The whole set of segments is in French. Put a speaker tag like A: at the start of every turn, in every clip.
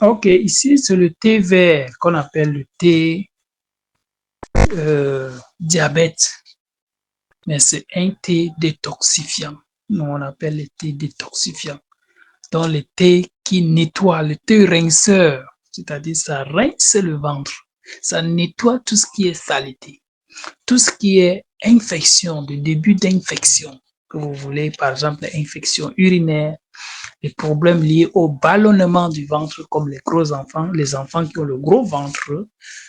A: Ok, ici c'est le thé vert qu'on appelle le thé diabète, mais c'est un thé détoxifiant. Nous on appelle le thé détoxifiant. Donc le thé qui nettoie, le thé rinceur, c'est-à-dire ça rince le ventre, ça nettoie tout ce qui est saleté, tout ce qui est infection, le début d'infection que vous voulez, par exemple l'infection urinaire, les problèmes liés au ballonnement du ventre comme les gros enfants, les enfants qui ont le gros ventre.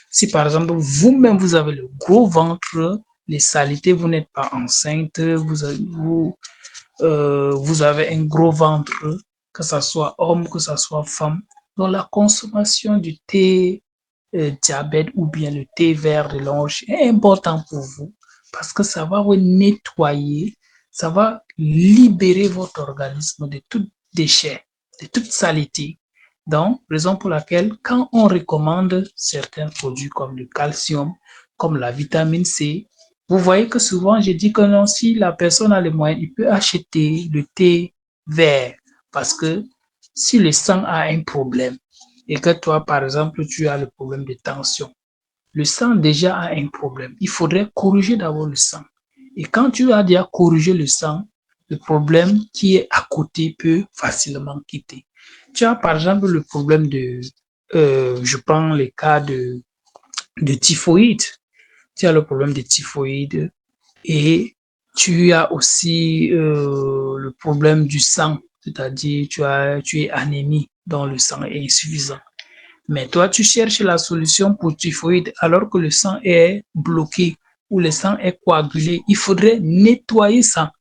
A: Si par exemple vous-même vous avez le gros ventre, les saletés, vous n'êtes pas enceinte, vous avez un gros ventre, que ce soit homme, que ce soit femme. Donc la consommation du thé diabète ou bien le thé vert de l'orge est important pour vous parce que ça va vous nettoyer, ça va libérer votre organisme de tout déchet, de toute saleté. Donc, raison pour laquelle, quand on recommande certains produits comme le calcium, comme la vitamine C, vous voyez que souvent, je dis que non, si la personne a les moyens, il peut acheter le thé vert parce que si le sang a un problème et que toi, par exemple, tu as le problème de tension, le sang déjà a un problème. Il faudrait corriger d'abord le sang. Et quand tu as déjà corrigé le sang, le problème qui est à côté peut facilement quitter. Tu as par exemple le problème je prends le cas de typhoïde. Tu as le problème de typhoïde et tu as aussi le problème du sang, c'est-à-dire tu es anémie, dont le sang est insuffisant. Mais toi, tu cherches la solution pour typhoïde alors que le sang est bloqué ou le sang est coagulé. Il faudrait nettoyer ça.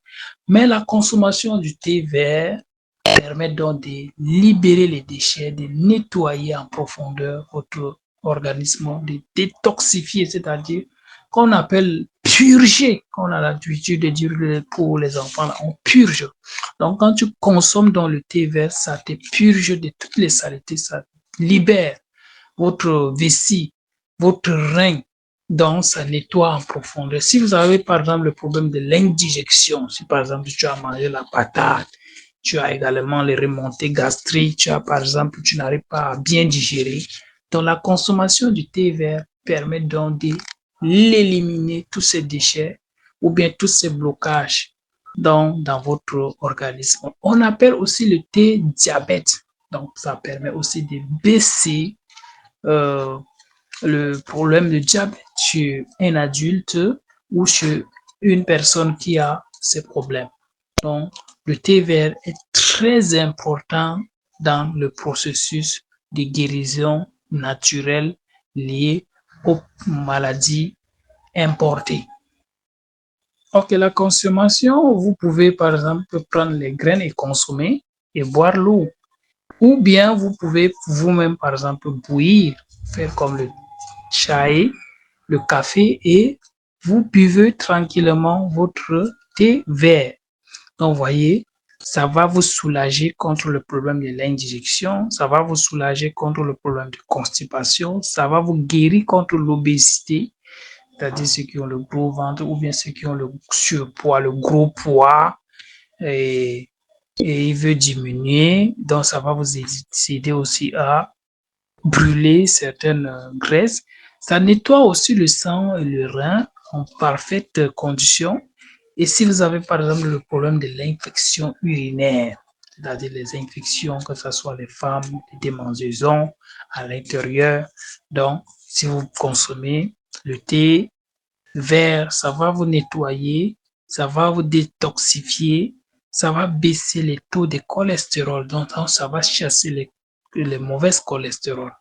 A: Mais la consommation du thé vert permet donc de libérer les déchets, de nettoyer en profondeur votre organisme, de détoxifier, c'est-à-dire qu'on appelle purger, qu'on a l'habitude de dire pour les enfants, on purge. Donc quand tu consommes dans le thé vert, ça te purge de toutes les saletés, ça libère votre vessie, votre rein, donc ça nettoie en profondeur. Si vous avez par exemple le problème de l'indigestion, si par exemple tu as mangé la patate, tu as également les remontées gastriques, tu as par exemple, tu n'arrives pas à bien digérer, donc la consommation du thé vert permet donc de l'éliminer tous ces déchets ou bien tous ces blocages dans votre organisme. On appelle aussi le thé diabète. Donc, ça permet aussi de baisser euh, le problème de diabète chez un adulte ou chez une personne qui a ces problèmes. Donc, le thé vert est très important dans le processus de guérison naturelle liée aux maladies importées. Ok, la consommation, vous pouvez par exemple prendre les graines et consommer et boire l'eau. Ou bien vous pouvez vous-même par exemple bouillir, faire comme le chai, le café et vous buvez tranquillement votre thé vert. Donc, vous voyez, ça va vous soulager contre le problème de l'indigestion, ça va vous soulager contre le problème de constipation, ça va vous guérir contre l'obésité, c'est-à-dire ceux qui ont le gros ventre ou bien ceux qui ont le surpoids, le gros poids, et, et il veut diminuer. Donc, ça va vous aider aussi à brûler certaines graisses. Ça nettoie aussi le sang et le rein en parfaite condition. Et si vous avez par exemple le problème de l'infection urinaire, c'est-à-dire les infections, que ce soit les femmes, les démangeaisons à l'intérieur, donc si vous consommez le thé vert, ça va vous nettoyer, ça va vous détoxifier, ça va baisser les taux de cholestérol, donc ça va chasser les mauvaises cholestérol.